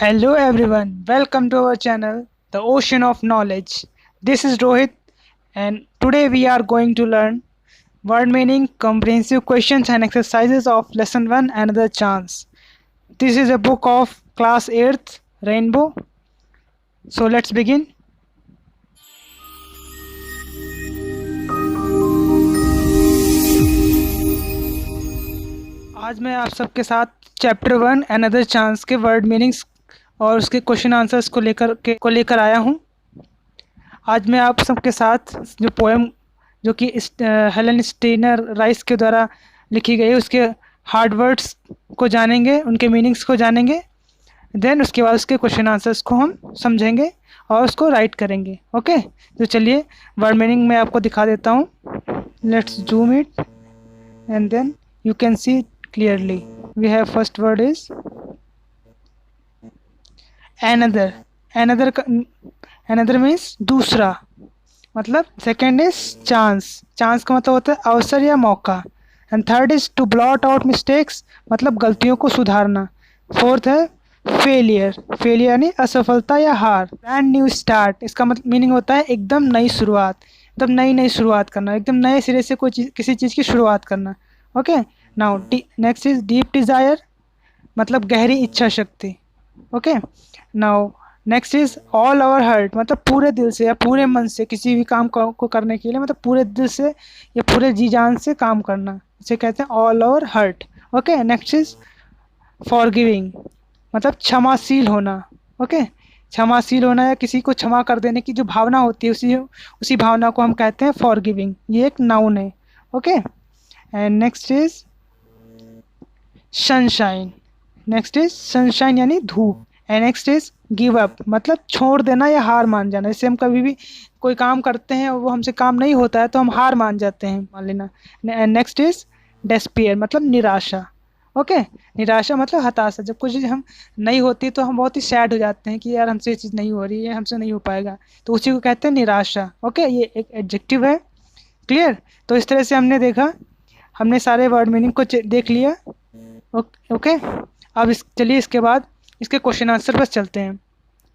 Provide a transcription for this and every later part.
Hello everyone, welcome to our channel, The Ocean of Knowledge. This is Rohit, and today we are going to learn word meaning, comprehensive questions and exercises of lesson 1 Another Chance. This is a book of class 8th Rainbow. So let's begin. आज मैं आप सबके साथ chapter 1 another chance के word meanings और उसके question answers को लेकर आया हूँ। आज मैं आप सबके साथ जो पोएम जो कि हेलन स्टीनर राइस के द्वारा लिखी गई उसके हार्ड वर्ड्स को जानेंगे, उनके मीनिंग्स को जानेंगे। देन उसके बाद उसके क्वेश्चन आंसर्स को हम समझेंगे और उसको राइट करेंगे। ओके, तो चलिए वर्ड मीनिंग मैं आपको दिखा देता हूँ। Let's zoom it and then you can see clearly. We have first word is another. Another means दूसरा, मतलब second is chance. Chance का मतलब होता है अवसर या मौका. And third is to blot out mistakes, मतलब गलतियों को सुधारना. Fourth है failure. Failure यानी असफलता या हार. Brand new start, इसका मतलब मीनिंग होता है एकदम नई शुरुआत, एकदम नई शुरुआत करना, एकदम नए सिरे से किसी चीज़ की शुरुआत करना. Okay, now next is deep desire, मतलब गहरी इच्छा शक्ति. Okay, now next is all our heart, मतलब पूरे दिल से या पूरे मन से किसी भी काम को करने के लिए, मतलब पूरे दिल से या पूरे जी जान से काम करना, इसे कहते हैं all our heart. Okay, next is forgiving, मतलब क्षमाशील होना. ओके, क्षमाशील होना या किसी को क्षमा कर देने की जो भावना होती है उसी भावना को हम कहते हैं फॉरगिविंग. ये एक नाउन है. Okay, and next is sunshine. Next is sunshine यानी धूप. And next is give up, मतलब छोड़ देना या हार मान जाना. जैसे हम कभी भी कोई काम करते हैं और वो हमसे काम नहीं होता है तो हम हार मान जाते हैं, मान लेना. एंड नेक्स्ट इज डेस्पेयर, मतलब निराशा. ओके, निराशा मतलब हताशा. जब कुछ चीज़ हम नहीं होती तो हम बहुत ही सैड हो जाते हैं कि यार हमसे ये चीज़ नहीं हो रही है, हमसे नहीं हो पाएगा, तो उसी को कहते हैं निराशा. ओके, ये एक एडजेक्टिव है. क्लियर? तो इस तरह से हमने सारे वर्ड मीनिंग को देख लिया. ओके, अब चलिए इसके बाद इसके क्वेश्चन आंसर पर चलते हैं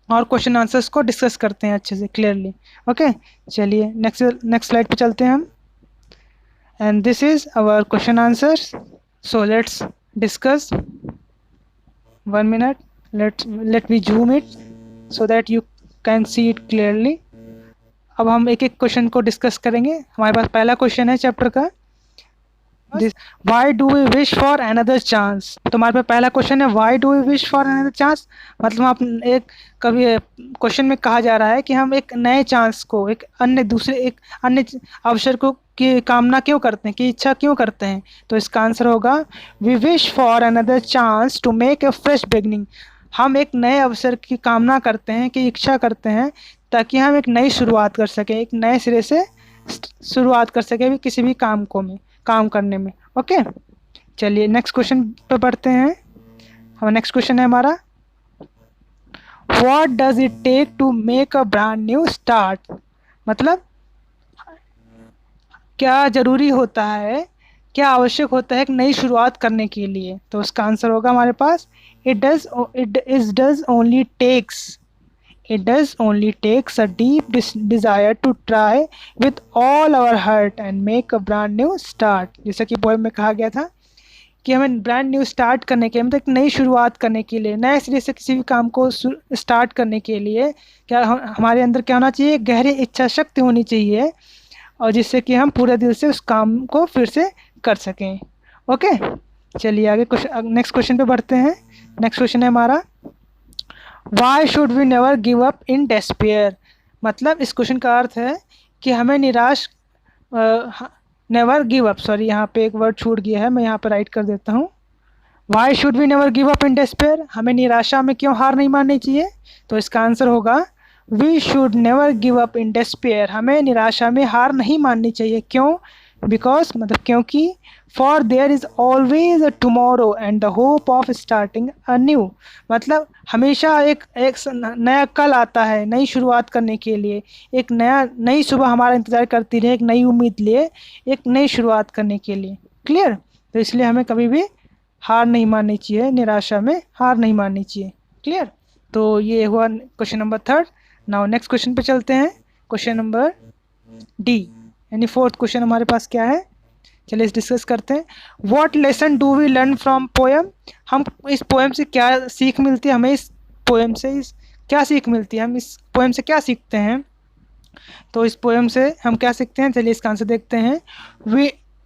और क्वेश्चन आंसर्स को डिस्कस करते हैं अच्छे से क्लियरली. ओके, चलिए नेक्स्ट स्लाइड पे चलते हैं हम. And this is our question answers. So let's discuss. 1 minute, let me zoom it so that you can see it clearly. अब हम एक एक क्वेश्चन को डिस्कस करेंगे. हमारे पास पहला क्वेश्चन है चैप्टर का, why do we wish for another chance. तो हमारे पास पहला क्वेश्चन है why do we wish for another chance, मतलब आप एक कभी क्वेश्चन में कहा जा रहा है कि हम एक नए चांस को, एक अन्य अवसर को की कामना क्यों करते हैं, की इच्छा क्यों करते हैं. तो इसका आंसर होगा we wish for another chance to make a fresh beginning. हम एक नए अवसर की कामना करते हैं, की इच्छा करते हैं, ताकि हम एक नई शुरुआत कर सकें, एक नए सिरे से शुरुआत कर सकें किसी भी काम करने में. ओके, चलिए नेक्स्ट क्वेश्चन पे बढ़ते हैं. हमारा नेक्स्ट क्वेश्चन है हमारा, what does it take to make a brand new start, मतलब क्या जरूरी होता है, क्या आवश्यक होता है एक नई शुरुआत करने के लिए. तो उसका आंसर होगा हमारे पास it does only takes a deep desire to try with all our heart and make a brand new start. जैसा कि पोएम में कहा गया था कि हमें ब्रांड न्यू स्टार्ट करने के लिए, मतलब एक नई शुरुआत करने के लिए, नए सिरे से किसी भी काम को स्टार्ट करने के लिए क्या हमारे अंदर क्या होना चाहिए, गहरी इच्छा शक्ति होनी चाहिए, और जिससे कि हम पूरे दिल से उस काम को फिर से कर सकें. ओके, चलिए आगे नेक्स्ट क्वेश्चन पे बढ़ते हैं. नेक्स्ट क्वेश्चन है हमारा, why should we never give up in despair. मतलब इस क्वेश्चन का अर्थ है कि हमें नेवर गिव अप, सॉरी यहाँ पे एक वर्ड छूट गया है, मैं यहाँ पे राइट कर देता हूँ. Why should we never give up in despair, हमें निराशा में क्यों हार नहीं माननी चाहिए. तो इसका आंसर होगा we should never give up in despair, हमें निराशा में हार नहीं माननी चाहिए. क्यों? बिकॉज, मतलब क्योंकि for their is always a tomorrow and the hope of starting a new, मतलब हमेशा एक नया कल आता है नई शुरुआत करने के लिए, एक नई सुबह हमारा इंतज़ार करती रहे, एक नई उम्मीद लिए, एक नई शुरुआत करने के लिए. क्लियर? तो इसलिए हमें कभी भी हार नहीं माननी चाहिए, निराशा में हार नहीं माननी चाहिए. क्लियर? तो ये हुआ question number 3। Now next question पे चलते हैं, क्वेश्चन नंबर डी यानी 4th क्वेश्चन हमारे पास क्या है, चलिए इस डिस्कस करते हैं। What lesson do we learn from poem, हम इस पोएम से क्या सीख मिलती है, हमें इस पोएम से क्या सीख मिलती है, हम इस पोएम से क्या सीखते हैं। तो इस पोएम से हम क्या सीखते हैं, चलिए इसका आंसर देखते हैं।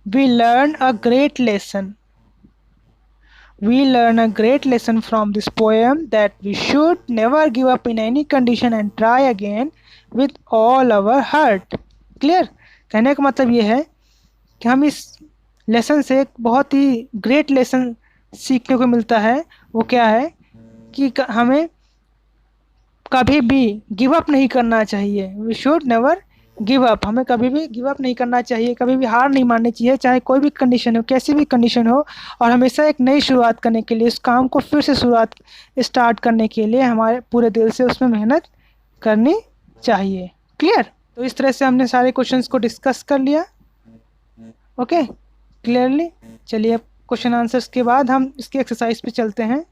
We learn a great lesson, we learn a great lesson from this poem that we should never give up in any condition and try again with all our heart। Clear, कहने का मतलब ये है कि हम इस लेसन से एक बहुत ही ग्रेट लेसन सीखने को मिलता है। वो क्या है कि हमें कभी भी गिव अप नहीं करना चाहिए। We should never give up, हमें कभी भी गिव अप नहीं करना चाहिए, कभी भी हार नहीं माननी चाहिए, चाहे कोई भी कंडीशन हो, कैसी भी कंडीशन हो। और हमेशा एक नई शुरुआत करने के लिए, इस काम को फिर से स्टार्ट करने के लिए हमारे पूरे दिल से उसमें मेहनत करनी चाहिए। क्लियर, तो इस तरह से हमने सारे क्वेश्चंस को डिस्कस कर लिया। Okay, clearly. चलिए अब क्वेश्चन आंसर्स के बाद हम इसके एक्सरसाइज पे चलते हैं।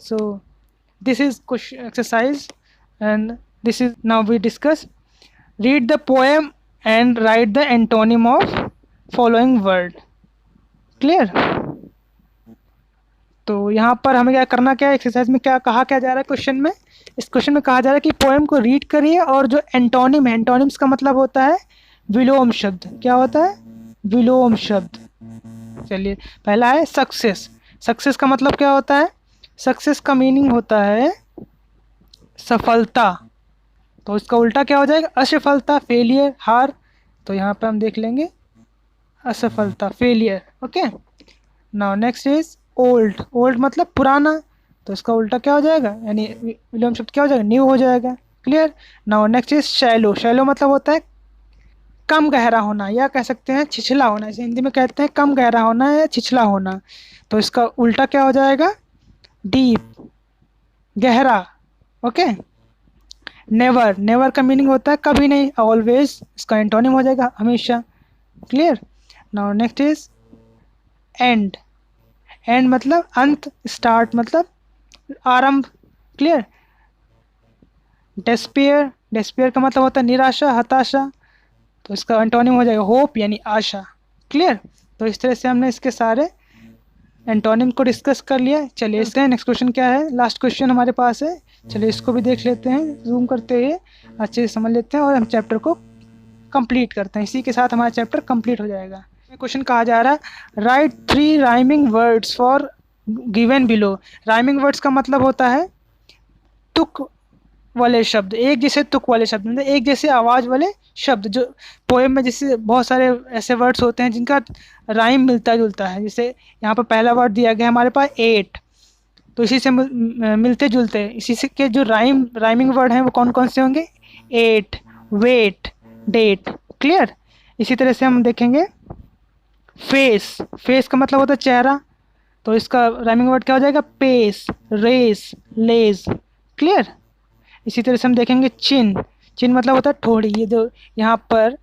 So this is question exercise and this is now we discuss. Read the poem and write the antonym of following word। Clear? तो यहाँ पर हमें क्या करना, क्या एक्सरसाइज में क्या कहा क्या जा रहा है क्वेश्चन में, इस क्वेश्चन में कहा जा रहा है कि पोएम को रीड करिए और जो एंटोनिम है, एंटोनिम्स का मतलब होता है विलोम शब्द। क्या होता है, विलोम शब्द। चलिए पहला है सक्सेस। सक्सेस का मतलब क्या होता है, सक्सेस का मीनिंग होता है सफलता। तो इसका उल्टा क्या हो जाएगा, असफलता, फेलियर, हार। तो यहाँ पे हम देख लेंगे असफलता, failure. Okay, now next is old. Old मतलब पुराना, तो इसका उल्टा क्या हो जाएगा, यानी विलोम शब्द क्या हो जाएगा, न्यू हो जाएगा। Clear. Now next is shallow. Shallow मतलब होता है कम गहरा होना, या कह सकते हैं छिछला होना। इसे हिंदी में कहते हैं कम गहरा होना या छिछला होना। तो इसका उल्टा क्या हो जाएगा, डीप, गहरा। ओके। नेवर, नेवर का मीनिंग होता है कभी नहीं, ऑलवेज। इसका एंटोनिम हो जाएगा हमेशा। Clear. Now next is and. And मतलब अंत, स्टार्ट मतलब आरंभ। क्लियर। डेस्पेयर, डेस्पेयर का मतलब होता है निराशा, हताशा। तो इसका एंटोनिम हो जाएगा होप यानी आशा। क्लियर। तो इस तरह से हमने इसके सारे एंटोनिम को डिस्कस कर लिया। चलिए इसका नेक्स्ट क्वेश्चन क्या है, लास्ट क्वेश्चन हमारे पास है। चलिए इसको भी देख लेते हैं, जूम करते हुए अच्छे से समझ लेते हैं और हम चैप्टर को कंप्लीट करते हैं। इसी के साथ हमारा चैप्टर कंप्लीट हो जाएगा। क्वेश्चन कहा जा रहा है right 3 rhyming words for given below. Rhyming words का मतलब होता है तुक वाले शब्द, एक जैसे तुक वाले शब्द, मतलब एक जैसे आवाज़ वाले शब्द। जो पोएम में जैसे बहुत सारे ऐसे वर्ड्स होते हैं जिनका राइम मिलता जुलता है। जैसे यहाँ पर पहला वर्ड दिया गया हमारे पास 8, तो इसी से मिलते जुलते, इसी से के जो राइमिंग वर्ड हैं वो कौन कौन से होंगे, 8, वेट, डेट। क्लियर। इसी तरह से हम देखेंगे फेस। फेस का मतलब होता है चेहरा, तो इसका राइमिंग वर्ड क्या हो जाएगा, पेस, रेस, लेज। क्लियर। इसी तरह से हम देखेंगे चिन। चिन मतलब होता है ठोड़ी, ये जो यहाँ पर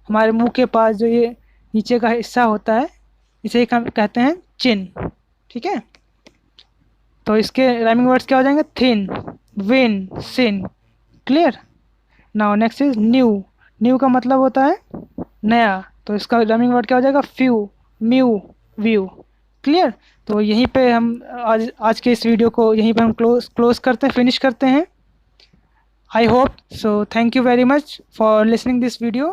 हमारे मुंह के पास जो ये नीचे का हिस्सा होता है, इसे हम कहते हैं चिन। ठीक है। तो इसके राइमिंग वर्ड्स क्या हो जाएंगे, thin, win, sin. Clear. Now next is new. New का मतलब होता है नया, तो इसका राइमिंग वर्ड क्या हो जाएगा, फ्यू, म्यू, व्यू। क्लियर। तो यहीं पे हम आज के इस वीडियो को यहीं पे हम क्लोज करते हैं, फिनिश करते हैं। I hope so. Thank you very much for listening this video.